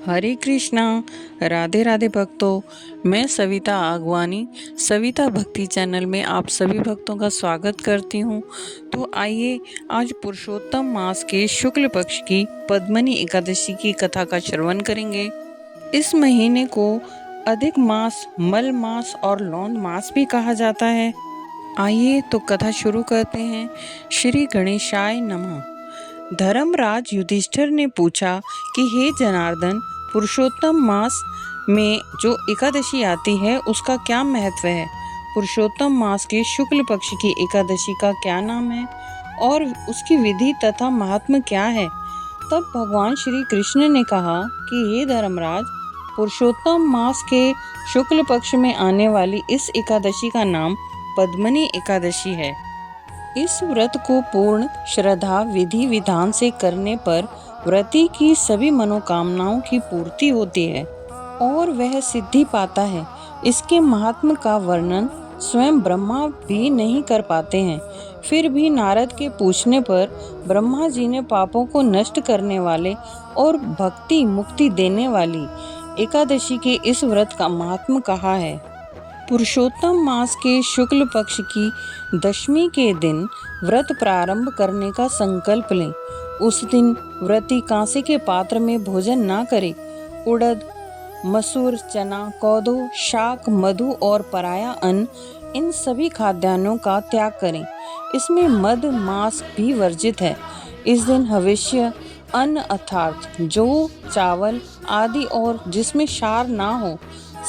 हरे कृष्णा। राधे राधे भक्तों, मैं सविता आगवानी सविता भक्ति चैनल में आप सभी भक्तों का स्वागत करती हूँ। तो आइए आज पुरुषोत्तम मास के शुक्ल पक्ष की पद्मनी एकादशी की कथा का श्रवण करेंगे। इस महीने को अधिक मास, मल मास और लौंद मास भी कहा जाता है। आइए तो कथा शुरू करते हैं। श्री गणेशाय नमः। धर्मराज युधिष्ठिर ने पूछा कि हे जनार्दन, पुरुषोत्तम मास में जो एकादशी आती है उसका क्या महत्व है? पुरुषोत्तम मास के शुक्ल पक्ष की एकादशी का क्या नाम है और उसकी विधि तथा महात्म्य क्या है? तब भगवान श्री कृष्ण ने कहा कि हे धर्मराज, पुरुषोत्तम मास के शुक्ल पक्ष में आने वाली इस एकादशी का नाम पद्मनी एकादशी है। इस व्रत को पूर्ण श्रद्धा विधि विधान से करने पर व्रती की सभी मनोकामनाओं की पूर्ति होती है और वह सिद्धि पाता है। इसके महात्म्य का वर्णन स्वयं ब्रह्मा भी नहीं कर पाते हैं। फिर भी नारद के पूछने पर ब्रह्मा जी ने पापों को नष्ट करने वाले और भक्ति मुक्ति देने वाली एकादशी के इस व्रत का महात्म्य कहा है। पुरुषोत्तम मास के शुक्ल पक्ष की दशमी के दिन व्रत प्रारंभ करने का संकल्प लें। उस दिन व्रती कांसे के पात्र में भोजन ना करे। उड़द, मसूर, चना, कोदो, शाक, मधु और पराया अन्न, इन सभी खाद्यान्नों का त्याग करें। इसमें मद, मांस भी वर्जित है। इस दिन हविष्य अन्न अर्थात जौ, चावल आदि और जिसमें क्षार ना हो,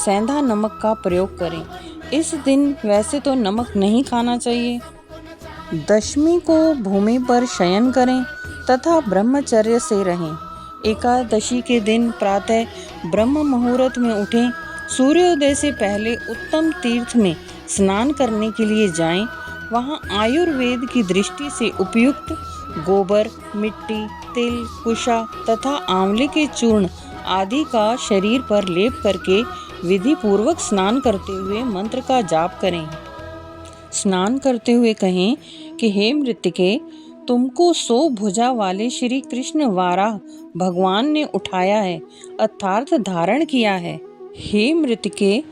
सेंधा नमक का प्रयोग करें। इस दिन वैसे तो नमक नहीं खाना चाहिए। दशमी को भूमि पर शयन करें तथा ब्रह्मचर्य से रहें। एकादशी के दिन प्रातः ब्रह्म मुहूर्त में उठें। सूर्योदय से पहले उत्तम तीर्थ में स्नान करने के लिए जाएं। वहां आयुर्वेद की दृष्टि से उपयुक्त गोबर, मिट्टी, तिल, कुशा तथा आंवले के चूर्ण आदि का शरीर पर लेप करके विधि पूर्वक स्नान करते हुए मंत्र का जाप करें। स्नान करते हुए कहें कि हे मृत्तिके, तुमको 100 भुजा वाले श्री कृष्ण वाराह भगवान ने उठाया है अर्थात धारण किया है। हे मृत्तिके,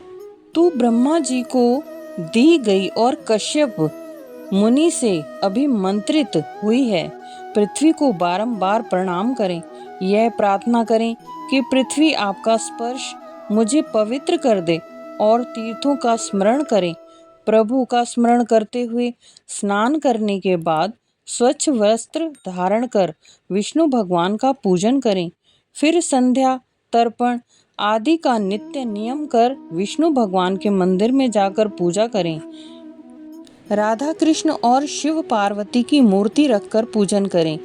तू ब्रह्मा जी को दी गई और कश्यप मुनि से अभिमंत्रित हुई है। पृथ्वी को बारंबार प्रणाम करें। यह प्रार्थना करें कि पृथ्वी आपका स्पर्श मुझे पवित्र कर दे और तीर्थों का स्मरण करें। प्रभु का स्मरण करते हुए स्नान करने के बाद स्वच्छ वस्त्र धारण कर विष्णु भगवान का पूजन करें। फिर संध्या, तर्पण आदि का नित्य नियम कर विष्णु भगवान के मंदिर में जाकर पूजा करें। राधा कृष्ण और शिव पार्वती की मूर्ति रखकर पूजन करें।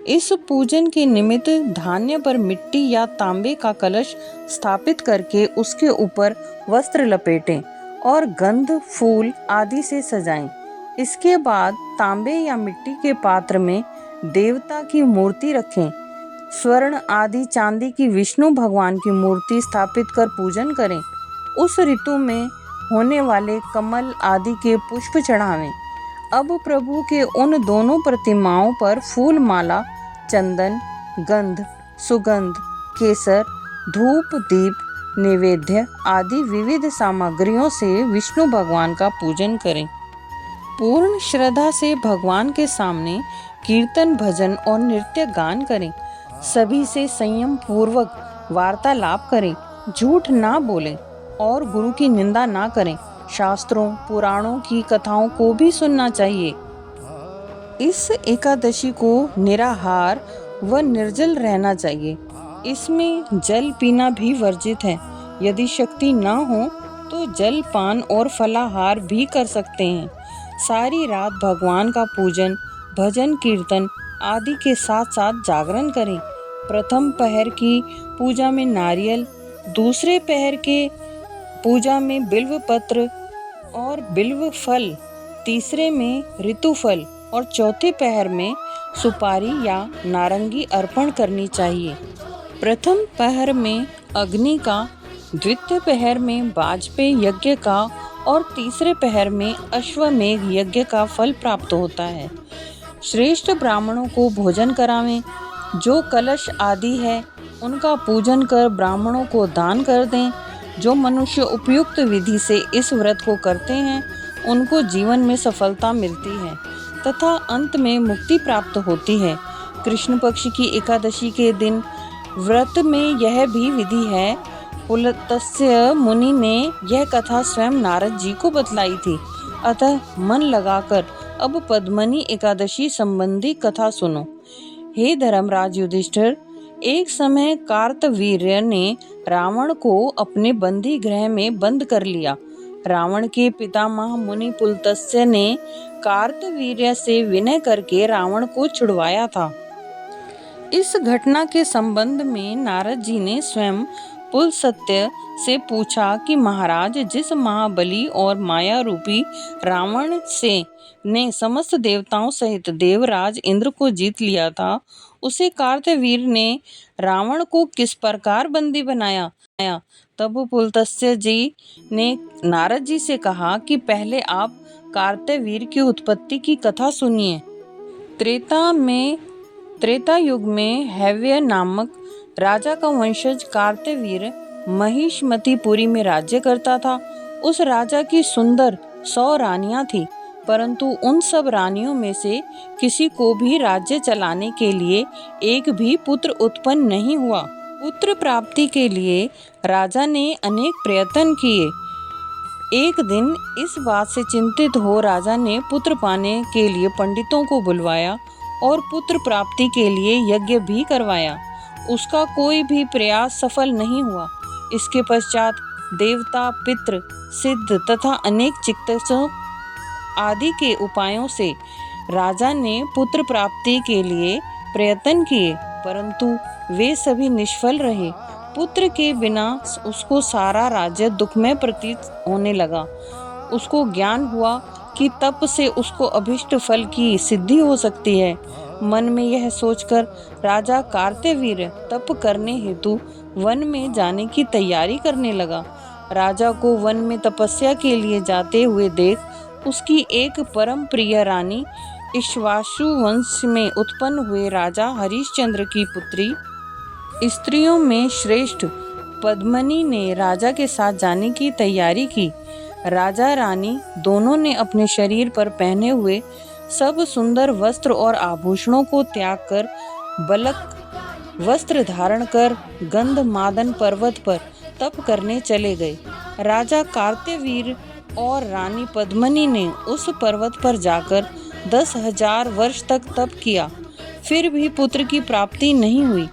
इस पूजन के निमित्त धान्य पर मिट्टी या तांबे का कलश स्थापित करके उसके ऊपर वस्त्र लपेटें और गंध, फूल आदि से सजाएं। इसके बाद तांबे या मिट्टी के पात्र में देवता की मूर्ति रखें। स्वर्ण आदि चांदी की विष्णु भगवान की मूर्ति स्थापित कर पूजन करें। उस ऋतु में होने वाले कमल आदि के पुष्प चढ़ावें। अब प्रभु के उन दोनों प्रतिमाओं पर फूल माला, चंदन, गंध, सुगंध, केसर, धूप, दीप, नैवेद्य आदि विविध सामग्रियों से विष्णु भगवान का पूजन करें। पूर्ण श्रद्धा से भगवान के सामने कीर्तन, भजन और नृत्य गान करें। सभी से संयम पूर्वक वार्तालाप करें। झूठ ना बोलें और गुरु की निंदा ना करें। शास्त्रों, पुराणों की कथाओं को भी सुनना चाहिए। इस एकादशी को निराहार व निर्जल रहना चाहिए। इसमें जल पीना भी वर्जित है। यदि शक्ति न हो तो जल पान और फलाहार भी कर सकते हैं। सारी रात भगवान का पूजन, भजन, कीर्तन आदि के साथ साथ जागरण करें। प्रथम पहर की पूजा में नारियल, दूसरे पहर के पूजा में बिल्व पत्र और बिल्व फल, तीसरे में ऋतु फल और चौथे पहर में सुपारी या नारंगी अर्पण करनी चाहिए। प्रथम पहर में अग्नि का, द्वितीय पहर में वाजपेय यज्ञ का और तीसरे पहर में अश्वमेघ यज्ञ का फल प्राप्त होता है। श्रेष्ठ ब्राह्मणों को भोजन करावें। जो कलश आदि है उनका पूजन कर ब्राह्मणों को दान कर दें। जो मनुष्य उपयुक्त विधि से इस व्रत को करते हैं उनको जीवन में सफलता मिलती है तथा अंत में मुक्ति प्राप्त होती है। कृष्ण पक्ष की एकादशी के दिन व्रत में यह भी विधि है। पुलत्स्य मुनि ने यह कथा स्वयं नारद जी को बतलाई थी। अतः मन लगाकर अब पद्मनी एकादशी संबंधी कथा सुनो। हे धर्मराज युधिष्ठिर, एक समय कार्तवीर्य ने रावण को अपने बंदी गृह में बंद कर लिया। रावण के पितामह मुनि पुलत्स्य ने कार्तवीर्य से विनय करके रावण को छुड़वाया था। इस घटना के संबंध में नारद जी ने स्वयं पुलत्स्य से पूछा कि महाराज, जिस महाबली और माया रूपी रावण ने समस्त देवताओं सहित देवराज इंद्र को जीत लिया था, उसे कार्तवीर्य ने रावण को किस प्रकार बंदी बनाया। तब पुलत्स्य जी ने नारद जी से कहा कि पहले आप कार्तवीर्य की उत्पत्ति की कथा सुनिए। त्रेता युग में हैव्य नामक राजा का वंशज कार्तवीर्य महिष्मतीपुरी में राज्य करता था। उस राजा की सुंदर 100 रानियां थी, परंतु उन सब रानियों में से किसी को भी राज्य चलाने के लिए एक भी पुत्र उत्पन्न नहीं हुआ। पुत्र प्राप्ति के लिए राजा ने अनेक प्रयत्न किए। एक दिन इस बात से चिंतित हो राजा ने पुत्र पाने के लिए पंडितों को बुलवाया और पुत्र प्राप्ति के लिए यज्ञ भी करवाया। उसका कोई भी प्रयास सफल नहीं हुआ। इसके पश्चात देवता, पितृ, सिद्ध तथा अनेक चिकित्सकों आदि के उपायों से राजा ने पुत्र प्राप्ति के लिए प्रयत्न किए, परंतु वे सभी निष्फल रहे। पुत्र के बिना उसको सारा राज्य दुखमय प्रतीत होने लगा। उसको ज्ञान हुआ कि तप से उसको अभिष्ट फल की सिद्धि हो सकती है। मन में यह सोचकर राजा कार्तवीर्य तप करने हेतु वन में जाने की तैयारी करने लगा। राजा को वन में तपस्या के लिए जाते हुए देख उसकी एक परम प्रिय रानी इक्ष्वाकु वंश में उत्पन्न हुए राजा हरिश्चंद्र की पुत्री स्त्रियों में श्रेष्ठ पद्मनी ने राजा के साथ जाने की तैयारी की। राजा रानी दोनों ने अपने शरीर पर पहने हुए सब सुंदर वस्त्र और आभूषणों को त्याग कर बलक वस्त्र धारण कर गंधमादन पर्वत पर तप करने चले गए। राजा कार्तवीर्य और रानी पद्मनी ने उस पर्वत पर जाकर 10,000 वर्ष तक तप किया, फिर भी पुत्र की प्राप्ति नहीं हुई।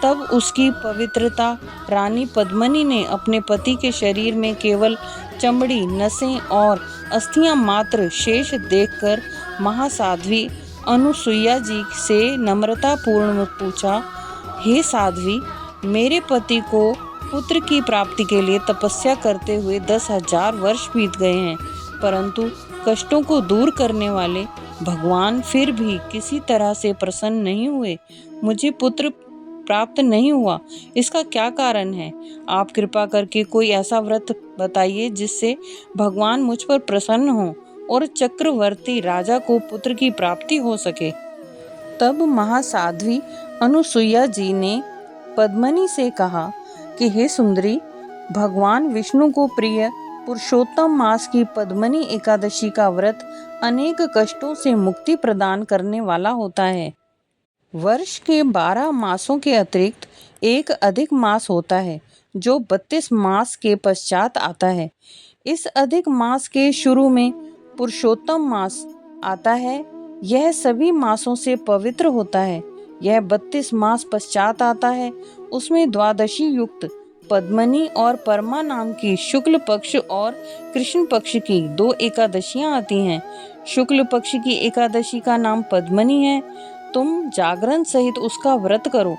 तब उसकी पवित्रता रानी पद्मनी ने अपने पति के शरीर में केवल चमड़ी, नसें और अस्थियां मात्र शेष देखकर महासाध्वी अनुसुईया जी से नम्रता पूर्ण पूछा, हे साध्वी, मेरे पति को पुत्र की प्राप्ति के लिए तपस्या करते हुए 10,000 वर्ष बीत गए हैं, परंतु कष्टों को दूर करने वाले भगवान फिर भी किसी तरह से प्रसन्न नहीं हुए। मुझे पुत्र प्राप्त नहीं हुआ, इसका क्या कारण है? आप कृपा करके कोई ऐसा व्रत बताइए जिससे भगवान मुझ पर प्रसन्न हो और चक्रवर्ती राजा को पुत्र की प्राप्ति हो सके। तब महासाध्वी अनुसुईया जी ने पद्मनी से कहा कि हे सुंदरी, भगवान विष्णु को प्रिय पुरुषोत्तम मास की पद्मनी एकादशी का व्रत अनेक कष्टों से मुक्ति प्रदान करने वाला होता है। वर्ष के 12 मासों के अतिरिक्त एक अधिक मास होता है जो 32 मास के पश्चात आता है। इस अधिक मास के शुरू में पुरुषोत्तम मास आता है। यह सभी मासों से पवित्र होता है। यह 32 मास पश्चात आता है। उसमें द्वादशी युक्त पद्मनी और परमा नाम की शुक्ल पक्ष और कृष्ण पक्ष की 2 एकादशियां आती हैं। शुक्ल पक्ष की एकादशी का नाम पद्मनी है। तुम जागरण सहित उसका व्रत करो।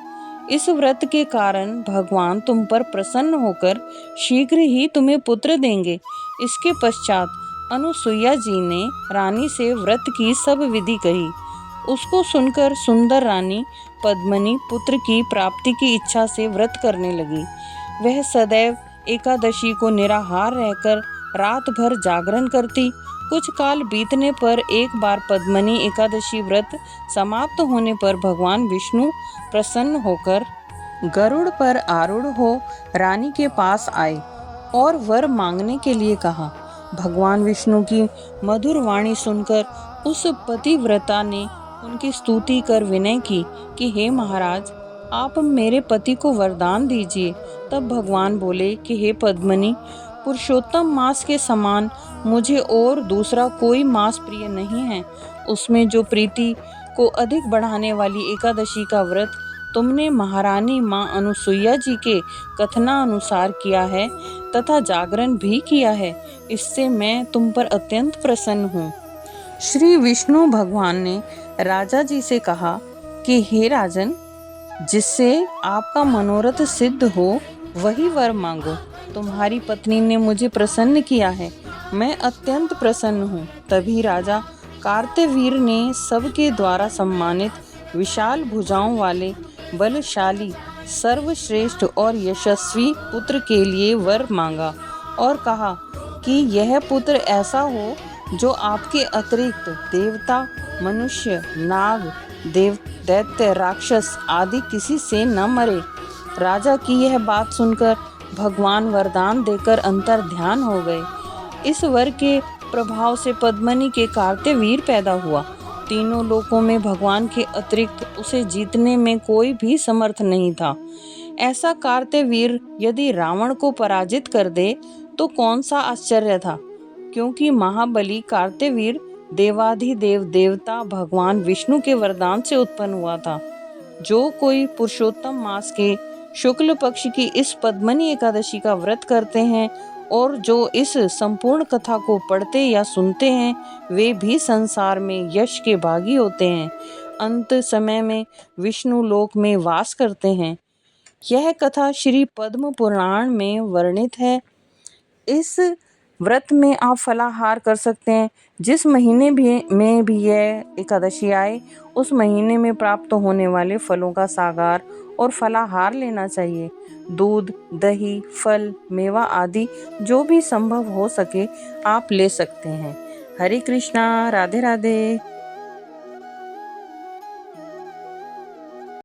इस व्रत के कारण भगवान तुम पर प्रसन्न होकर शीघ्र ही तुम्हें पुत्र देंगे। इसके पश्चात अनुसुईया जी ने रानी से व्रत की सब विधि कही। उसको सुनकर सुंदर रानी पद्मनी पुत्र की प्राप्ति की इच्छा से व्रत करने लगी। वह सदैव एकादशी को निराहार रहकर रात भर जागरण करती, कुछ काल बीतने पर एक बार पद्मनी एकादशी व्रत समाप्त होने पर भगवान विष्णु प्रसन्न होकर गरुड़ पर आरूढ़ हो रानी के पास आए और वर मांगने के लिए कहा। भगवान विष्णु की मधुर वाणी सुनकर उस पतिव्रता ने उनकी स्तुति कर विनय की कि हे महाराज, आप मेरे पति को वरदान दीजिए। तब भगवान बोले कि हे पद्मनी, पुरुषोत्तम मास के समान मुझे और दूसरा कोई मास प्रिय नहीं है। उसमें जो प्रीति को अधिक बढ़ाने वाली एकादशी का व्रत तुमने महारानी माँ अनुसुईया जी के कथनानुसार किया है तथा जागरण भी किया है, इससे मैं तुम पर अत्यंत प्रसन्न हूँ। श्री विष्णु भगवान ने राजा जी से कहा कि हे राजन, जिससे आपका मनोरथ सिद्ध हो वही वर मांगो। तुम्हारी पत्नी ने मुझे प्रसन्न किया है, मैं अत्यंत प्रसन्न हूँ। तभी राजा कार्तवीर ने सबके द्वारा सम्मानित विशाल भुजाओं वाले बलशाली सर्वश्रेष्ठ और यशस्वी पुत्र के लिए वर मांगा और कहा कि यह पुत्र ऐसा हो जो आपके अतिरिक्त देवता, मनुष्य, नाग, दैत्य, राक्षस आदि किसी से न मरे। राजा की यह बात सुनकर भगवान वरदान देकर अंतर ध्यान हो गए। इस वर के प्रभाव से पद्मनी के कार्तवीर पैदा हुआ। तीनों लोकों में भगवान के अतिरिक्त उसे जीतने में कोई भी समर्थ नहीं था। ऐसा कार्तवीर यदि रावण को पराजित कर दे तो कौन सा आश्चर्य था, क्योंकि महाबली कार्तवीर देवाधिदेव देवता भगवान विष्णु के वरदान से उत्पन्न हुआ था। जो कोई पुरुषोत्तम मास के शुक्ल पक्ष की इस पद्मनी एकादशी का व्रत करते हैं और जो इस संपूर्ण कथा को पढ़ते या सुनते हैं, वे भी संसार में यश के भागी होते हैं, अंत समय में विष्णु लोक में वास करते हैं। यह कथा श्री पद्म पुराण में वर्णित है। इस व्रत में आप फलाहार कर सकते हैं। जिस महीने में भी यह एकादशी आए, उस महीने में प्राप्त होने वाले फलों का सागार और फलाहार लेना चाहिए। दूध, दही, फल, मेवा आदि जो भी संभव हो सके आप ले सकते हैं। हरे कृष्णा, राधे राधे।